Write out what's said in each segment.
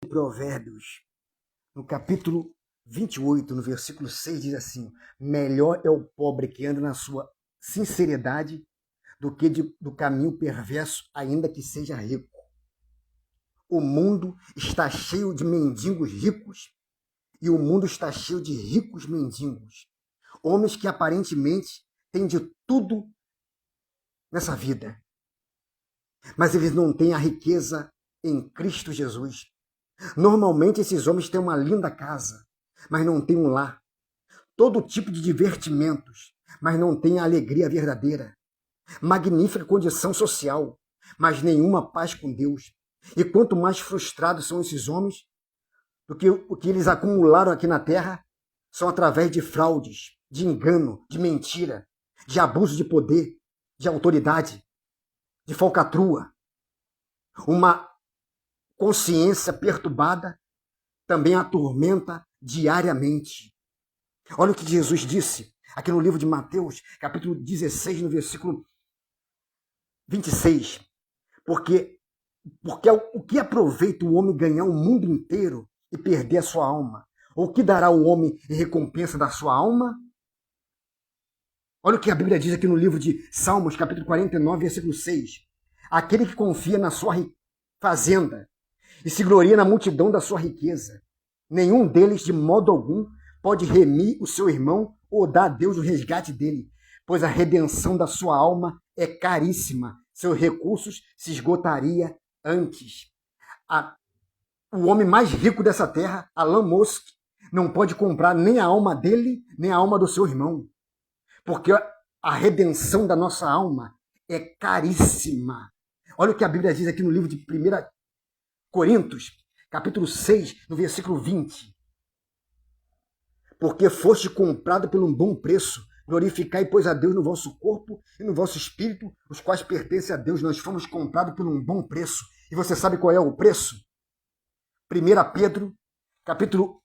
Provérbios, no capítulo 28, no versículo 6, diz assim: melhor é o pobre que anda na sua sinceridade do que do caminho perverso, ainda que seja rico. O mundo está cheio de mendigos ricos e o mundo está cheio de ricos mendigos. Homens que aparentemente têm de tudo nessa vida, mas eles não têm a riqueza em Cristo Jesus. Normalmente esses homens têm uma linda casa, mas não têm um lar. Todo tipo de divertimentos, mas não têm a alegria verdadeira. Magnífica condição social, mas nenhuma paz com Deus. E quanto mais frustrados são esses homens, do que o que eles acumularam aqui na terra, são através de fraudes, de engano, de mentira, de abuso de poder, de autoridade, de falcatrua. Uma consciência perturbada também atormenta diariamente. Olha o que Jesus disse aqui no livro de Mateus, capítulo 16, no versículo 26. Porque o que aproveita o homem ganhar o mundo inteiro e perder a sua alma? Ou o que dará o homem em recompensa da sua alma? Olha o que a Bíblia diz aqui no livro de Salmos, capítulo 49, versículo 6. Aquele que confia na sua fazenda e se gloria na multidão da sua riqueza, nenhum deles, de modo algum, pode remir o seu irmão ou dar a Deus o resgate dele, pois a redenção da sua alma é caríssima, seus recursos se esgotaria antes. O homem mais rico dessa terra, Elon Musk, não pode comprar nem a alma dele, nem a alma do seu irmão, porque a redenção da nossa alma é caríssima. Olha o que a Bíblia diz aqui no livro de 1 Coríntios, capítulo 6, no versículo 20. Porque foste comprado por um bom preço, glorificai, pois, a Deus no vosso corpo e no vosso espírito, os quais pertencem a Deus. Nós fomos comprados por um bom preço. E você sabe qual é o preço? 1 Pedro, capítulo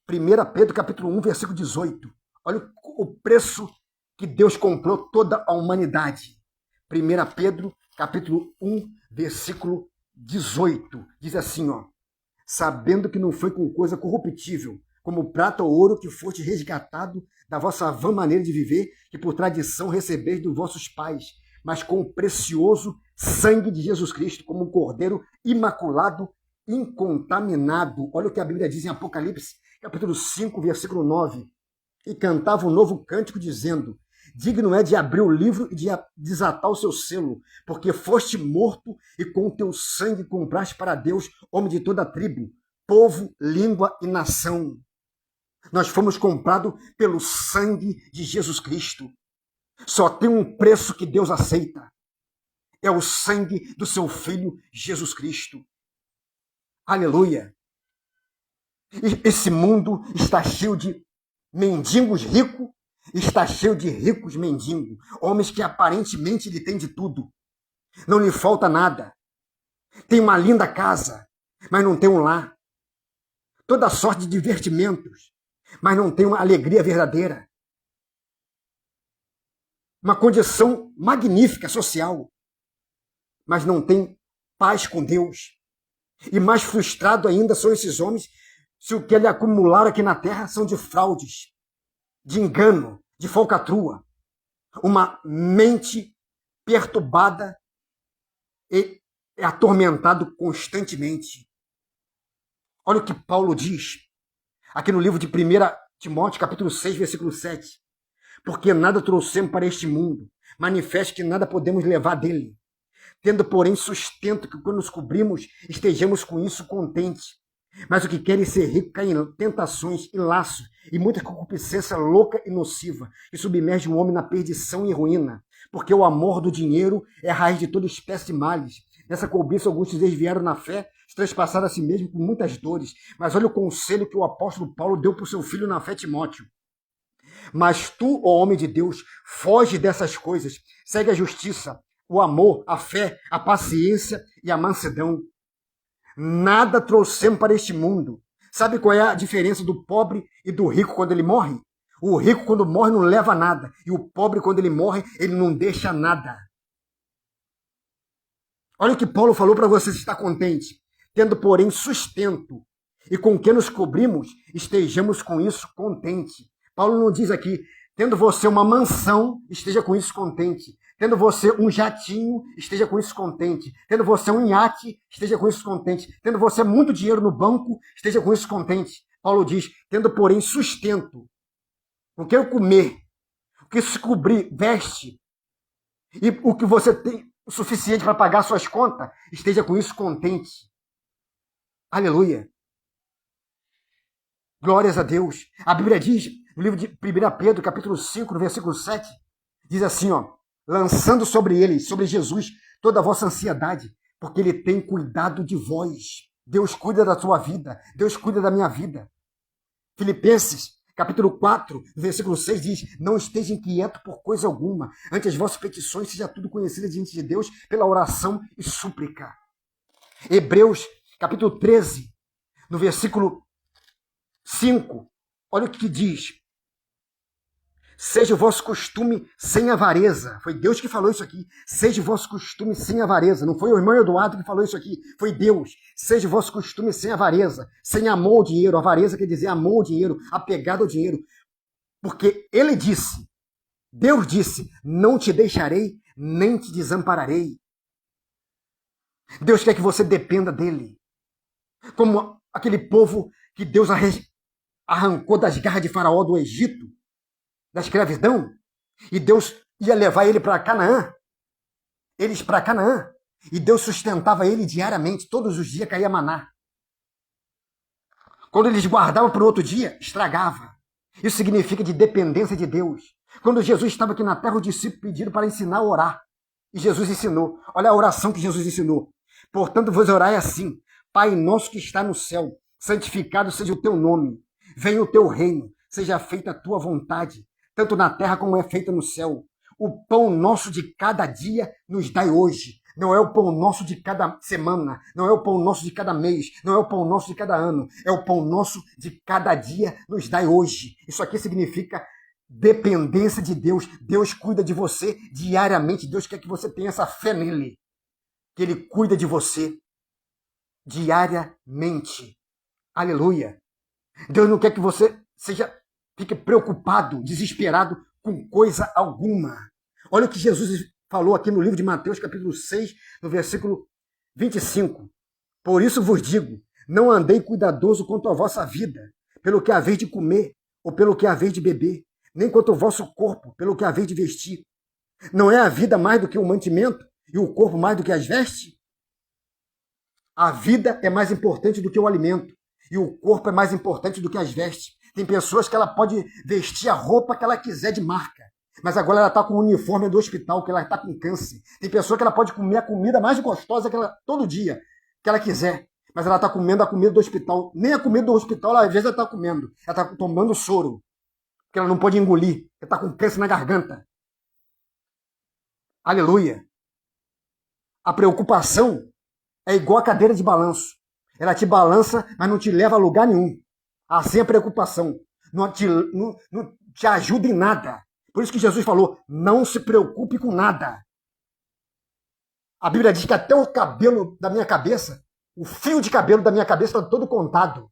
1, versículo 18. Olha o preço que Deus comprou toda a humanidade. 1 Pedro, capítulo 1, versículo 18. Diz assim, ó: sabendo que não foi com coisa corruptível, como prata ou ouro, que foste resgatado da vossa vã maneira de viver, que por tradição recebeis dos vossos pais, mas com o precioso sangue de Jesus Cristo, como um cordeiro imaculado, incontaminado. Olha o que a Bíblia diz em Apocalipse, capítulo 5, versículo 9. E cantava um novo cântico, dizendo: digno é de abrir o livro e de desatar o seu selo, porque foste morto e com o teu sangue compraste para Deus homem de toda a tribo, povo, língua e nação. Nós fomos comprados pelo sangue de Jesus Cristo. Só tem um preço que Deus aceita. É o sangue do seu Filho Jesus Cristo. Aleluia! Esse mundo está cheio de mendigos ricos, está cheio de ricos mendigos, homens que aparentemente lhe têm de tudo. Não lhe falta nada. Tem uma linda casa, mas não tem um lar. Toda sorte de divertimentos, mas não tem uma alegria verdadeira. Uma condição magnífica social, mas não tem paz com Deus. E mais frustrado ainda são esses homens se o que eles acumularam aqui na terra são de fraudes, de engano, de falcatrua. Uma mente perturbada e atormentado constantemente. Olha o que Paulo diz aqui no livro de 1 Timóteo, capítulo 6, versículo 7. Porque nada trouxemos para este mundo, manifesta que nada podemos levar dele. Tendo, porém, sustento que quando nos cobrimos, estejamos com isso contentes. Mas o que querem ser rico cai em tentações e laços, e muita concupiscência louca e nociva, que submerge o homem na perdição e ruína. Porque o amor do dinheiro é a raiz de toda espécie de males. Nessa cobiça, alguns se desviaram na fé, se transpassaram a si mesmo com muitas dores. Mas olha o conselho que o apóstolo Paulo deu para o seu filho na fé, Timóteo. Mas tu, ó homem de Deus, foge dessas coisas, segue a justiça, o amor, a fé, a paciência e a mansidão. Nada trouxemos para este mundo. Sabe qual é a diferença do pobre e do rico quando ele morre? O rico, quando morre, não leva nada. E o pobre, quando ele morre, ele não deixa nada. Olha o que Paulo falou para você estar contente. tendo, porém, sustento, e com que nos cobrimos, estejamos com isso contente. Paulo não diz aqui, tendo você uma mansão, esteja com isso contente. Tendo você um jatinho, esteja com isso contente. Tendo você um iate, esteja com isso contente. Tendo você muito dinheiro no banco, esteja com isso contente. Paulo diz, tendo, porém, sustento, o que eu comer, o que se cobrir, veste, e o que você tem o suficiente para pagar suas contas, esteja com isso contente. Aleluia. Glórias a Deus. A Bíblia diz, no livro de 1 Pedro, capítulo 5, no versículo 7, diz assim, lançando sobre ele, sobre Jesus, toda a vossa ansiedade, porque ele tem cuidado de vós. Deus cuida da tua vida. Deus cuida da minha vida. Filipenses, capítulo 4, versículo 6 diz, não esteja inquieto por coisa alguma, antes as vossas petições seja tudo conhecida diante de Deus pela oração e súplica. Hebreus, capítulo 13, no versículo 5, olha o que diz. Seja o vosso costume sem avareza. Foi Deus que falou isso aqui. Seja o vosso costume sem avareza. Não foi o irmão Eduardo que falou isso aqui. Foi Deus. Seja o vosso costume sem avareza. Sem amor ao dinheiro. Avareza quer dizer amor ao dinheiro. Apegado ao dinheiro. Porque ele disse, Deus disse, não te deixarei, nem te desampararei. Deus quer que você dependa dele. Como aquele povo que Deus arrancou das garras de Faraó do Egito, da escravidão, e Deus ia levar ele para Canaã, eles para Canaã, e Deus sustentava ele diariamente, todos os dias caía maná. Quando eles guardavam para o outro dia, estragava. Isso significa de dependência de Deus. Quando Jesus estava aqui na terra, os discípulos pediram para ensinar a orar, e Jesus ensinou. Olha a oração que Jesus ensinou. Portanto, vos orai assim, Pai nosso que está no céu, santificado seja o teu nome, venha o teu reino, seja feita a tua vontade, tanto na terra como é feita no céu. O pão nosso de cada dia nos dai hoje. Não é o pão nosso de cada semana, não é o pão nosso de cada mês, não é o pão nosso de cada ano, é o pão nosso de cada dia nos dai hoje. Isso aqui significa dependência de Deus. Deus cuida de você diariamente. Deus quer que você tenha essa fé nele, que ele cuida de você diariamente. Aleluia. Deus não quer que você fique preocupado, desesperado com coisa alguma. Olha o que Jesus falou aqui no livro de Mateus, capítulo 6, no versículo 25. Por isso vos digo, não andei cuidadoso quanto à vossa vida, pelo que haveis de comer, ou pelo que haveis de beber, nem quanto ao vosso corpo, pelo que haveis de vestir. Não é a vida mais do que o mantimento, e o corpo mais do que as vestes? A vida é mais importante do que o alimento, e o corpo é mais importante do que as vestes. Tem pessoas que ela pode vestir a roupa que ela quiser de marca, mas agora ela está com o uniforme do hospital, que ela está com câncer. Tem pessoa que ela pode comer a comida mais gostosa que ela, todo dia, que ela quiser, mas ela está comendo a comida do hospital. Nem a comida do hospital, às vezes ela está comendo. Ela está tomando soro, que ela não pode engolir. Ela está com câncer na garganta. Aleluia. A preocupação é igual a cadeira de balanço. Ela te balança, mas não te leva a lugar nenhum. Assim é a preocupação. Não te ajuda em nada. Por isso que Jesus falou, não se preocupe com nada. A Bíblia diz que até o cabelo da minha cabeça, o fio de cabelo da minha cabeça está todo contado.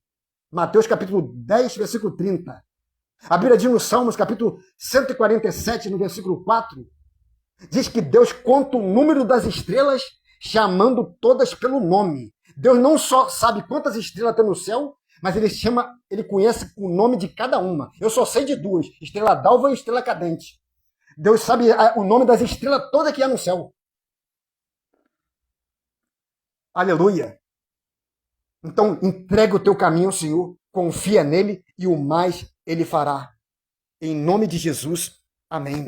Mateus capítulo 10, versículo 30. A Bíblia diz no Salmos capítulo 147, no versículo 4, diz que Deus conta o número das estrelas, chamando todas pelo nome. Deus não só sabe quantas estrelas tem no céu, mas ele conhece o nome de cada uma. Eu só sei de duas, estrela d'alva e estrela cadente. Deus sabe o nome das estrelas todas que há no céu. Aleluia. Então, entrega o teu caminho ao Senhor, confia nele e o mais ele fará. Em nome de Jesus, amém.